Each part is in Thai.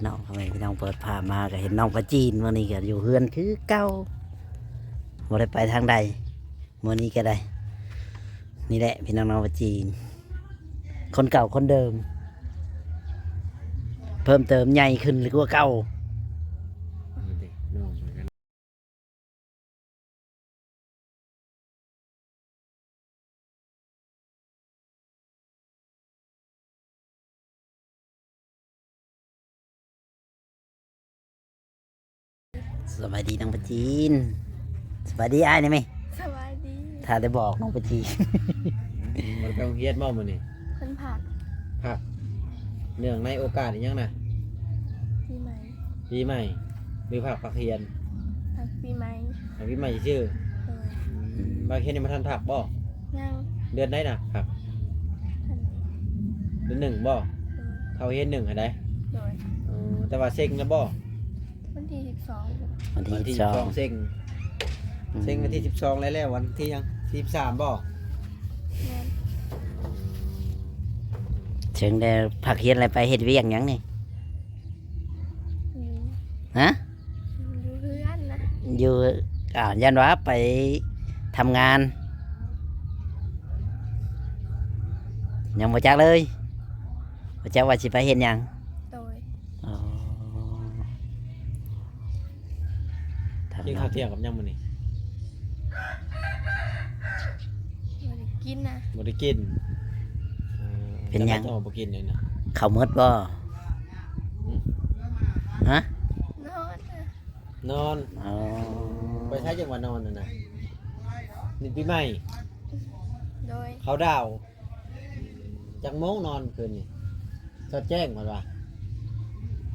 เนาะทำไมพี่น้องเปิดผ่ามาก็เห็นน้องปลาจีนวันนี้ก็อยู่เฮือนคือเก่าบ่ได้ไปทางใดวันนี้ก็ได้นี่แหละพี่น้องปลาจีนคนเก่าคนเดิมเพิ่มเติมใหญ่ขึ้นหรือว่าเก่าสบายดีน้องปลาจีนสบายดีอ้ายนี่ไหมสวัสดี ถ้าได้บอกน้องปลาจีน มันไปโรงเรียนบ่มื้อนี้ คนผัก พักเนื่องในโอกาสอีหยังน่ะ ปีใหม่ ปีใหม่หรือพักเรียน ผักปีใหม่ พักปีใหม่ชื่อ โดย บางเฮ็ดนี่มาทันพักบ่ ย่าง เดือนไหนน่ะพัก ทัน เดือนหนึ่งบ่เข้าเฮ็ดหนึ่งให้ได้ โดย แต่ว่าเซ็งแล้วบ่ วันที่12 วัน วัน ที่ ที่ สอง 12เซ็งวันที่12แล้ววันที่ยังที่13บ่ แม่น เชิงได้ผักเฮียนอะไรไปเฮ็ดเวียงหยังนี่ อยู่ ฮะ อยู่เพื่อนนะ อยู่ยันว่าไปทำงานยังบ่จักเลยบ่จักว่าสิไปเฮ็ดหยัง โดย อ๋อทำ กินข้าวเที่ยงกับยังมื้อนี้ บ่ได้กินนะ บ่ได้กินจะบ่กินเลยนะ ข้าวหมดบ่ฮะ นอนนะ นอน อ๋อ ไปใช้จังหวัดนอนน่ะนี่ปีใหม่ โดย เขาดาวจักโมงนอนคืนนี่สอดแจ้งมาว่า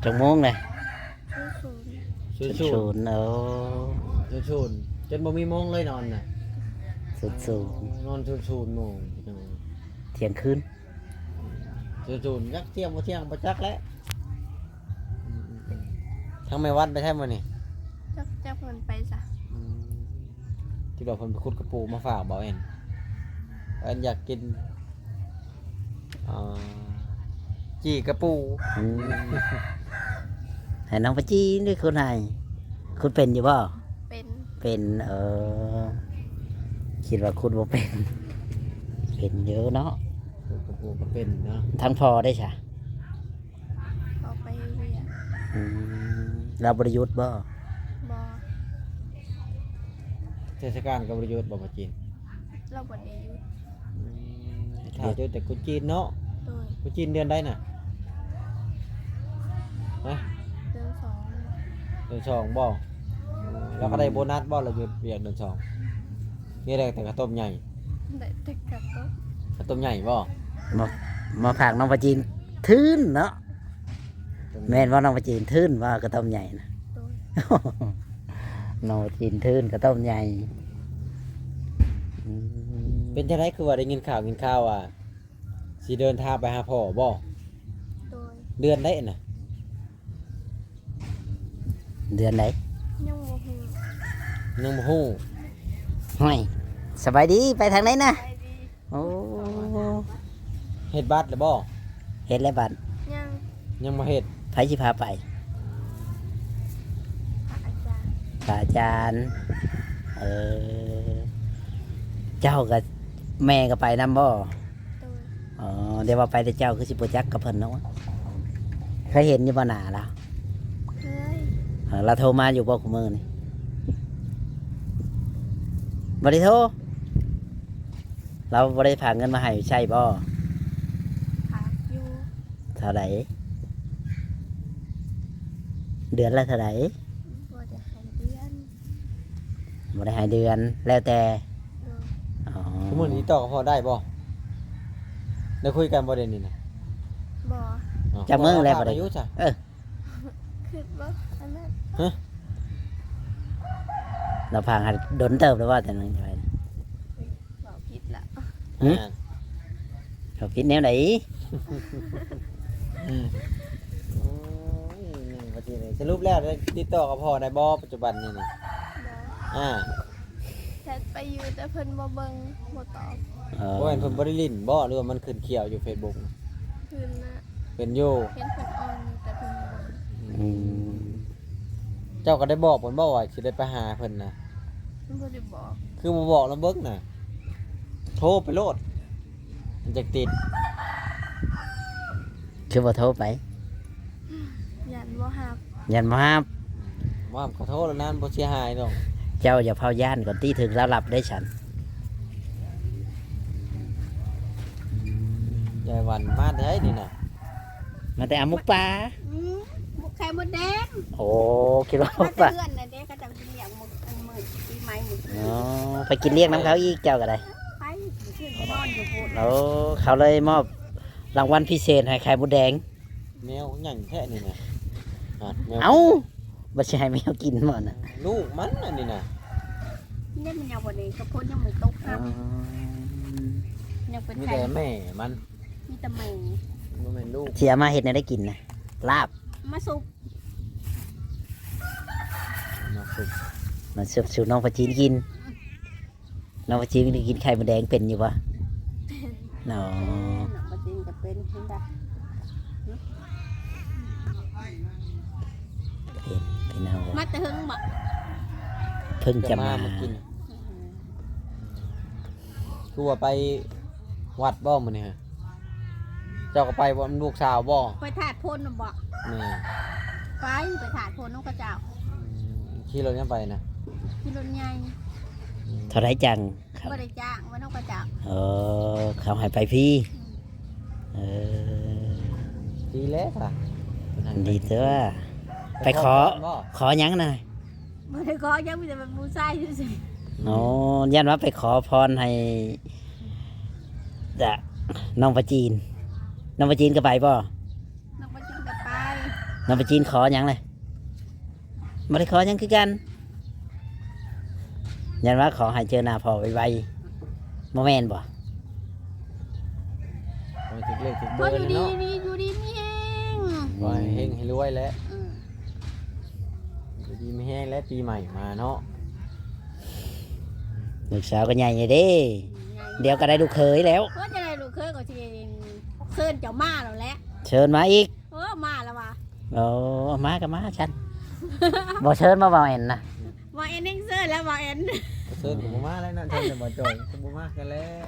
จังโมงเลย ศูนย์ ชูชู ศูนย์โอ้ ชูชูนจนบ่มีโมงเลยนอนน่ะ ศูนย์ นอนชูชูนโมง เที่ยงคืน ชูชูนยักเที่ยงบ่เที่ยงบ่จักแล้วทั้งแม่วัดไปแท้มื้อนี่ จักเพิ่นไปจ้ะ ที่บอกเพิ่นไปขุดกระปูมาฝากบ่เห็นอันอยากกินจี้กระปู อืมให้น้องปะจีนด้วยคุณให้คุณเป็นอยู่บ่ เป็น เป็นคิดว่าคุณบ่เป็น เป็นเยอะเนาะ ขุดกระปูก็เป็นเนาะ ทั้งพอได้ใช่ ออกไปเรียน เราบริยุทธ์บ่ บ่ เทศกาลกับประโยชน์บ่มาจีน เราบ่ได้อยู่ ถ้าเจอแต่กูจีนเนาะ โดย กูจีนเดือนได้น่ะฮะ เดือน2 เดือนสองบ่แล้วก็ได้โบนัสบ่เราเรียกเดือนสองนี่ได้แต่กระต้มใหญ่ ได้แต่กระต๊อบ กระต้มใหญ่บ่ มามาฝากน้องปะจีนทื่นเนาะแม่นว่าน้องปะจีนทื่นว่ากระต้มใหญ่นะ โดย น้องปะจีนทื่นกระต้มใหญ่อืม เป็นจังไดคือว่าได้ยินข่าวว่าสิเดินทางไปหาพ่อบ่ โดย เดือนได้น่ะ เดือนไหน ยังบ่ฮู้ ยังบ่ฮู้ ห้อยสบายดีไปทางไหนนะ ไปดี โอ้ เฮ็ดบัตรแล้วบ่ เฮ็ดแล้วบัด ยัง ยังบ่เฮ็ด ไผสิพาไป พระอาจารย์ พระอาจารย์เจ้ากับแม่ก็ไปนำบ่ โดย อ๋อเดี๋ยวว่าไปแต่เจ้าคือสิบ่จักกับเพิ่นเนาะเคยเห็นอยู่บ่หน้าล่ะ เคย เราโทรมาอยู่บ่คุมื้อนี่บ่ได้โทรเราบ่ได้ฝากเงินมาให้ใช่บ่ ฝากอยู่ เท่าไหร่เดือนละเท่าไหร่ บ่ได้ให้เดือน บ่ได้ให้เดือนแล้วแต่ โดย อ๋อ ทุกมื้อนี้ต่อกับพ่อได้บ่ได้คุยกันบ่เดี๋ยวนี้น่ะ บ่ จักมื้อแล้วบ่ได้ อายุจ้ะ คิดว่าอันนั้น เราพางให้ดนเติบแล้วว่าแต่นั้นไป บ่ผิดละ หือเขาคิดแนวไหน โอ้ยว่าสิได้สรุปแล้วได้ติดต่อกับพ่อได้บ่ปัจจุบันนี่น่ะ บ่ อ่า แชทไปอยู่แต่เพิ่นบ่เบิ่งบ่ตอบ บ่เห็นเพิ่นบ่ได้ลิ้นบ่หรือว่ามันขึ้นเขียวอยู่ Facebook คืนน่ะ เป็นอยู่ เห็นเพิ่นออนอยู่แต่เพิ่นบ่เบิ่ง เจ้าก็ได้บอกเพิ่นบ่ว่าสิได้ไปหาเพิ่นน่ะ มันบ่ได้บอก คือบ่บอกแล้วเบิ่งน่ะโทรไปโลดมันจะติด คือบ่โทรไป ยันบ่ฮับ ยันมา ว่าขอโทษแล้วนั้นบ่เสียหายดอก เจ้าอย่าเผาย่านก่อนที่ถึงแล้วหลับได้ฉัน ยายวันมาได้นี่น่ะ มาแต่อามุกปลา หมกไข่มดแดง โอ้คิดว่า มา ปลา เพื่อนน่ะเด้ก็จะกินอย่างหมกอันมื้อปีใหม่หมก อ๋อไปกินเลี้ยงน้ำเขาอีกเจ้าก็ได้ ไปเพื่อนก็นอนอยู่พุ่น แล้วเขาเลยมอบรางวัลพิเศษให้ไข่มดแดง แมวใหญ่แท้นี่น่ะแมว เอ้าบ่ใช่ให้แมวกินหมดนะ ลูกมันอันนี้น่ะ นี่มันยังบ่ได้กระพุ้นยังไม่ตก อ๋ ครั อบ ยังเป็น มี ไข่ แต่แม่มัน มีแต่แม่ บ่แม่นลูก เสียมาเห็ดในได้กินนะลาบ มาสุก มาฝึก มาสืบสูน้องปลาจีนกินน้องปลาจีนได้กินไข่มดแดงเป็นอยู่ปะเนาะ หนักบ่จริงก็เป็นเห็นบ่ เป็นพี่น้อง มาแต่หึงบ่ เพิ่งจะมา มากินคือว่าไปวัดบ่มื้อนี้ฮะเจ้าก็ไปบ่ลูกสาวบ่ ไปถาดโพนน่ะบ่ แม่ ไปถาดโพนน้องกระเจ้า ขี่รถยังไปนะ ที่รถใหญ่ เท่าไรจังครับ บ่ได้จ้างว่าน้องกระเจ้า เขาให้ไปพี่เออ ดีแล้วค่ะ ดีเถอะไปขอ บ่ ขอหยังหน่อย บ่ได้ขอยังมีแต่เป็นผู้ชายซื่อ โอ้ยันว่าไปขอพรให้จะน้องปลาจีนน้องปลาจีนก็ไปป่ะ ๆน้องบ่จริงก็ไป น้องปลาจีนขอหยังเลยไม่ได้ขอหยังคือกันยันว่าขอให้เจอหน้าพ่อไวๆโมเมนต์บ่ ไปถึงเลขถึงเบ ก็ อร์ อยู่ เลย ดี เนาะ นี่อยู่ดีนี่เอง ไปเฮงให้รวยแล้ว อืม อยู่ดีไม่แห้งแล้วปีใหม่มาเนาะ ลูกสาวก็ใหญ่เลยเด้ เดี๋ยวก็ได้ลูกเขยแล้ว ก็จะได้ลูกเคยก็สิเชิญเจ้ามาแล้วแหละ เชิญมาอีก มาแล้วว่ะ โอ้มากับมาฉันบอกเชิญมาบ่าวแอนนะ ว่าเอ็นเองเชิญแล้วว่าเอ็น เชิญกับมาแล้วนั่นเชิญแต่บ่จอยกับบ่มากันแล้ว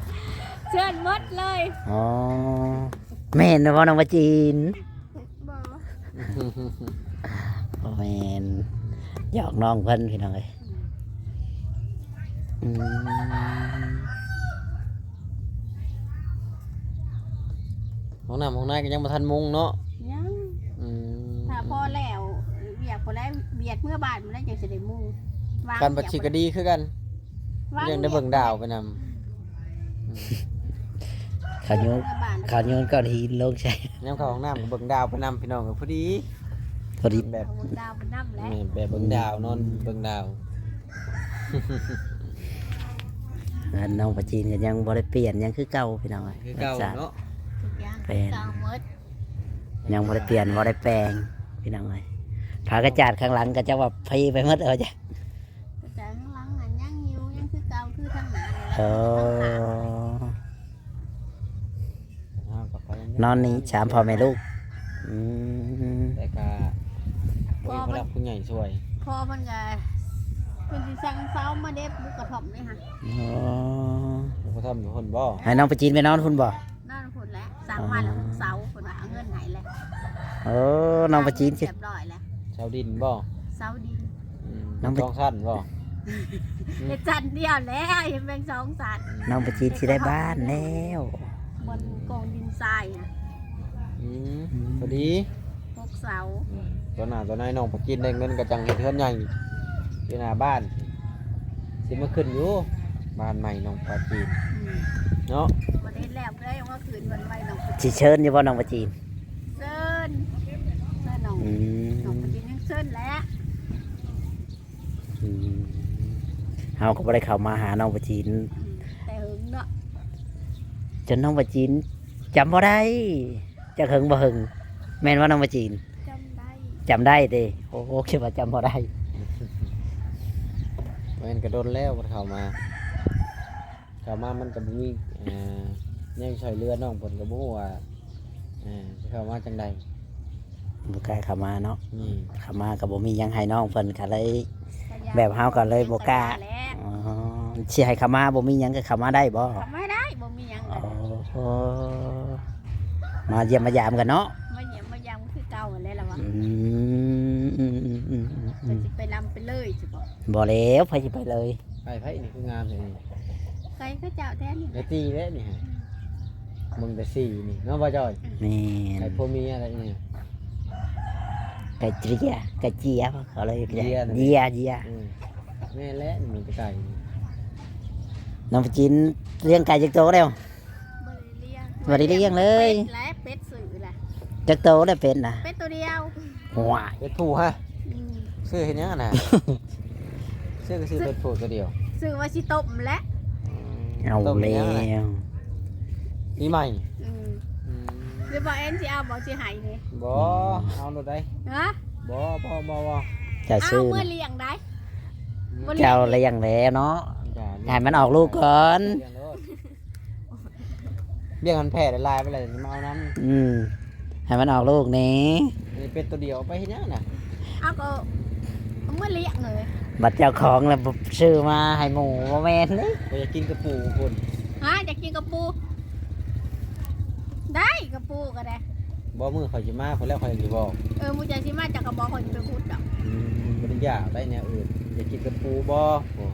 เชิญหมดเลย อ๋อแม่นนะพ่อน้องปลาจีน บ่ โอ้แม่นหยอกน้องเพิ่นพี่น้องเลยอืม ห้องน้ำห้องในก็ยังบ่ทันมุงเนาะ ยัง อืม ถ้าพอแล้วเบียกพอแล้วเบียดเมื่อบาทมันได้จังสิได้มุ่งวาง การบัญชีก็ดีคือกัน วาง ยังได้เบิ่งดาวไปนำ ข้าวโยน เมื่อบาท ข้าวโยนก้อนหินลงใช่ ยังเข้าห้องน้ำก็เบิ่งดาวไปนำพี่น้องก็พอดี พอดี แบบ เอาดาวเป็นน้ำแล้ว แม่นแบบเบิ่งดาวนอนเบิ่งดาว อันน้องปลาจีนก็ยังบ่ได้เปลี่ยนยังคือเก่าพี่น้องเลย คือเก่าเนาะ ทุกอย่าง เป็น เก่าหมด ยังบ่ได้เปลี่ยนบ่ได้แปลงพี่น้องเลยผากระจาดข้างหลังก็จะว่าพีไปหมดเอาจ้ะ แต่ข้างหลังน่ะยังอยู่ยังคือเก่าคือทางหน้า เอ เลย อ ก็ไป นอนนี้สามพ่อแม่ลูกอืม แต่ก็บ่มีผู้รักผู้ใหญ่ช่วย พอมันก็เป็นสิสั่งเสามาเด็บบุกกระถ่อมเลยค่ะ อ๋อ บ่ทำอยู่คนบ่ ให้น้องปลาจีนไปนอนคุณบ่ นั่นผลแล้วสั่งมาแล้วเสาคนว่าเอาเงินไหนแล้ว โอ้น้องปลาจีนสิ เรียบร้อยแล้ว ชาวดินบ่ เสาดิน น้องไป ต้องสั้นบ่ เฮ็ดจันเดียวแล้วเห็นแบ่งสองสัตว์ น้องปลาจีนสิได้บ้านแล้ว บนกองดินทรายน่ะ อืมพอดี พวกเสา ตัวหน้าตัวในน้องไปกินได้เงินก็จังเฮ็ดเฮือนใหญ่อยู่หน้าบ้านสิมาขึ้นอยู่บ้านใหม่น้องปลาจีน อืม เนาะ วันนี้แล้วได้ว่าคืนวันไว้น้อง สิเชิญอยู่บ่น้องปลาจีน เซินเซินน้อง อืม น้องปฏินยังเซินแล้ว อืมเฮาก็บ่ได้เข้ามาหาน้องปลาจีน แต่หึงเนาะ จนน้องปลาจีนจำบ่ได้จะหึงบ่หึงแม่นว่าน้องปลาจีน จำได้ จำได้เด้โอ้โหคิดว่าจำบ่ได้ แม่นกระโดนแล้วบ่เข้ามามันก็บ่มีแนวช่วยเหลือน้องเพิ่นก็บ่ฮู้ว่าสิเข้ามาจังใด บ่กล้าเข้ามาเนาะ อืม เข้ามาก็บ่มีหยังให้น้องเพิ่นก็เลย ก็อยก แบบเฮาก็เลยบ่กล้า แหละ อ๋อสิให้เข้ามาบ่มีหยังก็เข้ามาได้บ่ ทำไม่ได้บ่มีหยัง โอ้ กัน โหมาเยี่ยมมายามกันเนาะ มาเยี่ยมมายามคือเก่าหั่นแหละล่ะวะ อืม จะสิไปลำไปเลยสิบอก บ่แล้วไปสิไปเลย ไผนี่คืองามเลยนี่ ใครก็เจ้าแท้นี่ ได้ตีแล้วนี่ฮะมึงแต่สี่นี่เนาะบ่จอย แม่น ไอ้พวกมีอะไรนี่ ไก่เจียไก่เจียเขาเลยเรียก เจียนะ เจียเจีย อืมแม่และนี่มันจะไก่นี่ น้องจินเลี้ยงไก่จักโตแล้ว บ่ได้เลี้ยง บ่ได้เลี้ยงเลย เป็ดและเป็ดสื่อล่ะ จักโตได้เป็นนะ เป็ดตัวเดียว หัว เป็ดผู้ฮะ อืม ซื้อเห็นยังอะ นะซื้อก็ซื้อเป็ดผู้ตัวเดียว สื่อว่าสิต้มและ เอา ต้ม แล้ ยังอะนะ ว มีใหม่ อืม อืม หรือบ่เอ็นสิเอาบ่สิให้นี่ บ่เอาโลดได้ ฮะ บ่ เจ้า เอา ซื้อ เมื่อ นะ เลี้ยงได้ บ่ เจ้าเลี้ยงแล้วเนาะ อย่า ให้มันออกลูกก่อน เลี้ยงโลดเลี้ยงมันแผ่ละลายไปเลยมาเอาน้ อืมให้มันออกลูกนี้ ำนี่เป็ดตัวเดียวไปเห็นยังอะนะ เอาก็เอาเมื่อเลี้ยงเลย บัดเจ้าของแล้วซื้อมาให้หมูบ่แม่นนี่ บ่อยากกินกระปูคน ฮะอยากกินกระปู ได้กระปูก็ได้ บ่มือข่อยสิมาคนแล้วข่อยสิบอก มูจะสิมาจากกระบอกคนจะไปพูดดอก บ่ได้อยากได้แนวอื่นอยากกินกระปูบ่โอ้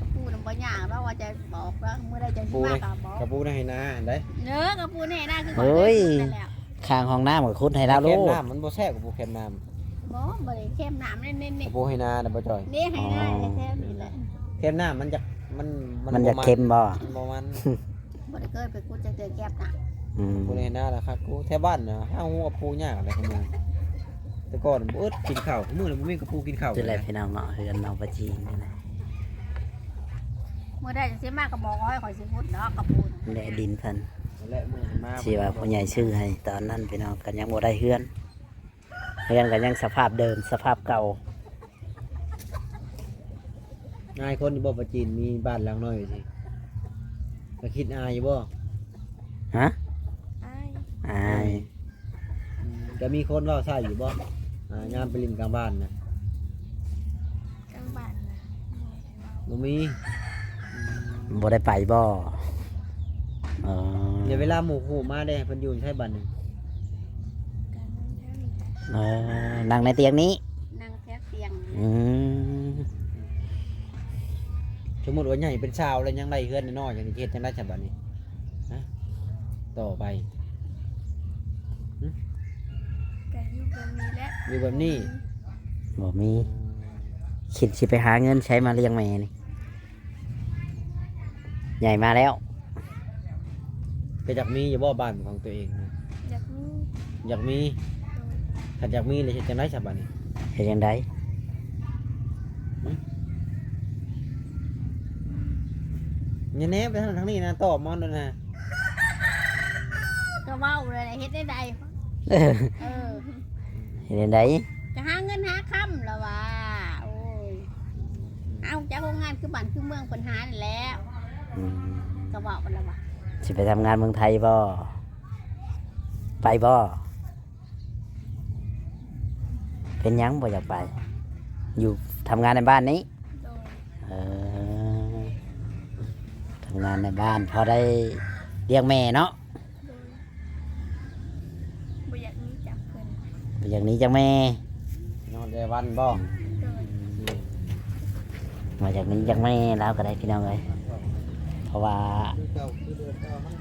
กระปูน้ำบ่ยากแล้วว่าจะบอกว่าเมื่อใดจะสิมากับบอก กระปูได้ให้นาได้ เนื้อกระปูนี่น่าคือ เฮ้ย นั่นแหละ ข้างห้องน้ำกับคุณให้เรา เค็ ลู ม ก น้ำมันบ่แซ่บกระปูเค็มน้ำ บ่บ่ได้เข้มน้ำนี่ กระปูให้นาน่ะบ่จ่อย นี่ให้ได้แท้ๆนี่แหละ เค็มน้ำมันจะมัน มันจะเค็มบ่ มันบ่มัน บ่ได้เคยไปกูจะเจอแก้บน่ะ อืม ปูให้นาล่ะครับกูแถวบ้านน่ะห้าหัวปูยากอะไรของมึงแต่ก่อนบ่อึดกินข้าวมื้อนี้บ่มีกระปูกินข้าว คืออะไรพี่น้องเนาะเฮือนน้องประจีนนี่นะ เมื่อใดจะสิมากับบอกให้ข่อยสิพูดเนาะกระปูน่ะ แดดินเพิ่น และมื้อมา ที่ว่าผู้ใหญ่ชื่อให้ตอนนั้นพี่น้องกันยังบ่ได้เฮือนเฮือนกันยังสภาพเดิมสภาพเก่า นายคนที่บ่ประจีนมีบ้านหลังน้อยอยู่สิก็คิดอายอยู่บ่ ฮะ อ้าย อาย ก็มีคนเว้าใส่อยู่บ่ยามไปลินกลางบ้านน่ะ กลางบ้านน่ะ บ่มี บ่ได้ไปบ่เออ เดี๋ยวเวลาหมู่คู่มาได้เพิ่นอยู่ใช้บ้านนึง กันนั่นแท้นี่ เออนั่งในเตียงนี้ นั่งแท้เตียง อืม สมมุติว่าใหญ่เป็นชาวแล้วยังได้เฮือนน้อยๆอย่างนี้เฮ็ดจังได๋ฉบับนี้ฮะต่อไป ก็อยู่แบบนี้แหละ อยู่แบบนี้ บ่มีคิดสิไปหาเงินใช้มาเลี้ยงแม่นี่ใหญ่มาแล้ว ก็อยากมีอยู่บ่บ้านของตัวเองนะ อยากมี อยากมีถ้าอยากมีเลยเฮ็ดจังได๋ฉบับนี้ เฮ็ดจังได อย่าแหนไปทางนี้นะตอบมันด้วยนะ ก็เว้าเลยนะเฮ็ดได้ใด เออ เออ เฮ็ดจังได จะหาเงินหาค่ำแล้วว่าโอ้ยเอาจากโรงงานคือบ้านคือเมืองปัญหานั่นแหล้ว อืม ก็บอกกันแล้วว่า สิไปทำงานเมืองไทยบ่ไปบ่เป็นหยังบ่อยากไป อยู่ทำงานในบ้านนี้ โดย เออทำงานในบ้านพอได้เลี้ยงแม่เนาะ โดยบ่อยากมีจับเพิ่น อย่างนี้จังแม่ นอนได้วันบ่ โดย มาจากนี้จังแม่แล้วก็ได้พี่น้องเลยเพราะว่า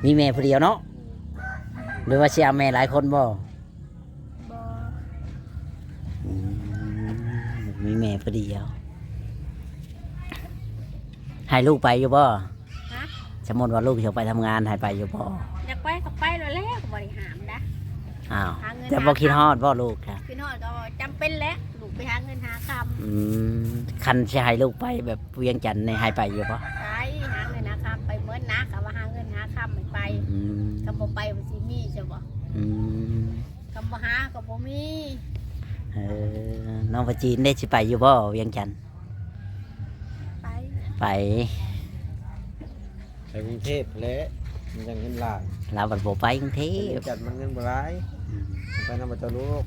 มีแม่ผู้เดียวเนาะหรือว่าเชียร์แม่หลายคนบ่ บ่ อืมมีแม่ผู้เดียวให้ลูกไปอยู่บ่ ฮะ สมมติว่าลูกจะไปทำงานให้ไปอยู่บ่ อยากไปก็ไปแล้วแหละก็บ่ได้ห้ามนะ อ้าว หาเงิน จะบ่คิดฮอดบ่ลูกค่ะ คือน้อยก็จำเป็นแหละลูกไปหาเงินหาคำ อืมคันจะให้ลูกไปแบบเวียงจันทน์ในให้ไปอยู่บ่ ไปหาเงินหาคำไปเหมือนนะก็ว่าหาเงินหาคำไม่ไป อืม ก็บ่ไปมันสิมีจะบ่ อืม ก็บ่หาก็บ่มี เออน้องประจีนได้สิไปอยู่บ่เวียงจันทน์ ไป ไป ไปกรุงเทพและมันจังเงินหลาย เราบัดบ่ไปกรุงเทพ จัดมันเงินบ่หลาย อ ไปนำบ่เจ้าลูก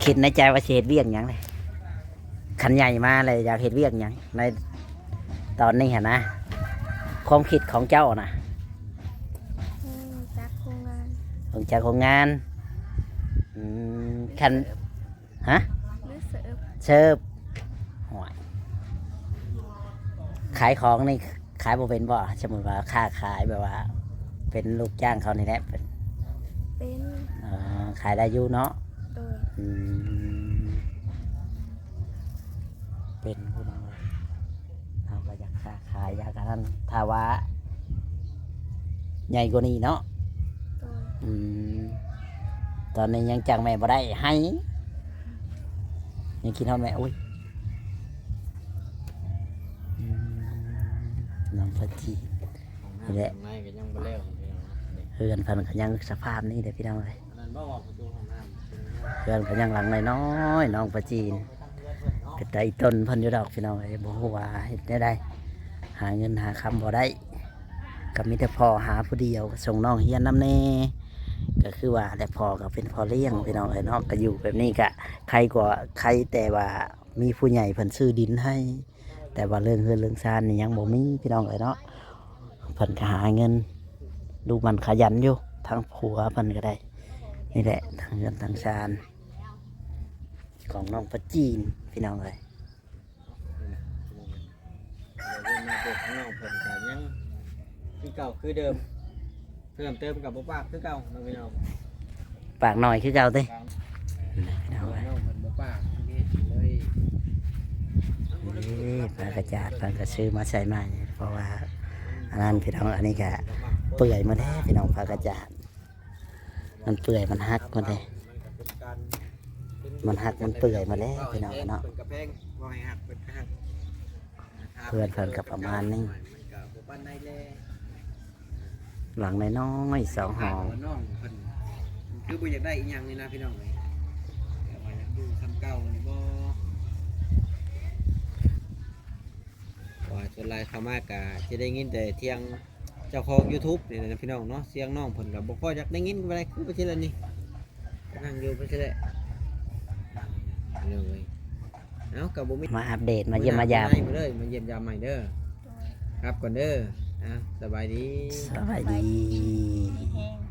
คิดในใจว่าสิเฮ็ดเวียกหยังเลยขันใหญ่มาเลยอยากเฮ็ดเวียกหยังในตอนนี้หั่นนะความคิดของเจ้านะ จากโรงงาน ของจากโรงงานคันฮะ หรือเสิร์ฟ เชิบห่วยขายของนี่ขายบ่เป็นบ่สมมติว่าค้าขายแบบว่า เป็นลูกจ้างเขานี่แหละเป็น เป็น ขายได้อยู่เนาะ โดย อืมเป็นผู้น้อยเราก็อยากค้าขายอยากกันนั้นถ้าว่าใหญ่กว่านี้เนาะ โดย อืมตอนนี้ยังจังแม่บ่ได้ให้ยังคิดเท่าแม่อุ้ยอืมน้องพัจี นี่แหละ ในก็ยังบ่แล้วพี่น้อง เฮือนเพิ่นก็ยังสภาพนี้เด้อพี่น้องเอ้ย อันนั้นบ่ออกประตูห้องน้ำ เฮือนก็ยังหลังน้อยๆน้องประจีนเป็นไตต้นเพิ่นอยู่ดอกพี่น้องเอ้ยบ่ฮู้ว่าเฮ็ดได้ หาเงินหาคำบ่ได้ก็มีแต่พ่อหาผู้เดียวส่งน้องเฮียนนำแน่ก็คือว่าแต่พ่อก็เป็นพ่อเลี้ยงพี่น้องเอ้ยเนาะก็อยู่แบบนี้ก็ใครกว่าใครแต่ว่ามีผู้ใหญ่เพิ่นซื้อดินให้ แต่ว่าเรื่องเฮือนเรื่องซานนี่ยังบ่มีพี่น้องเอ้ยเนาะเพิ่นก็หาเงินดูมันขยันอยู่ทั้งผัวเพิ่นก็ได้ นี่แหละทางเฮือนทางซานของน้องประจีนพี่น้องเอ้ย เดี๋ยวมาเด็กข้างนอกเพิ่นก็ยังคือเก่าคือเดิมเพิ่มเติมกับบ่ปากคือเก่าน้องพี่น้อง ปากหน่อยคือเก่าติ ครับ พี่น้องเอ้ย น้องเพิ่นบ่ปากนี่เลย นี่ปลากระจาดปลากระซื้อมาใส่ใหม่เพราะว่าอันนั้นพี่น้องอันนี้ก็เปื่อยมาแล้วพี่น้องปลากระจาดมันเปื่อยมันหักมาเลยมันหักมันเปื่อยมาแล้วพี่น้องเนาะ เพิ่นก็แพงบ่ให้หักเพิ่นก็หัก เพื่อนเพิ่นกับประมาณนี้ มันก็บ่ปานใดแล หลังน้อยๆ2ห้อง น้องเพิ่นคือบ่อยากได้อีหยังนี่นะพี่น้องเอ้ยแต่ว่าอยากดูคำเก่านี่บ่ว่าส่วนหลายเข้ามากก็สิได้ยินแต่เที่ยงเจ้าของ YouTube นี่นะพี่น้องเนาะเสียงน้องเพิ่นก็บ่ค่อยอยากได้ยินปานใดคือไปซี่ละนี่นั่งอยู่ไปซี่แหละเลยเอ้าก็บ่มี มาอัปเดตมาเยี่ยมมายาม มาเลยมาเยี่ยมยามใหม่เด้อ โดย ครับก่อนเด้อสบายดี สบายดี แห้ง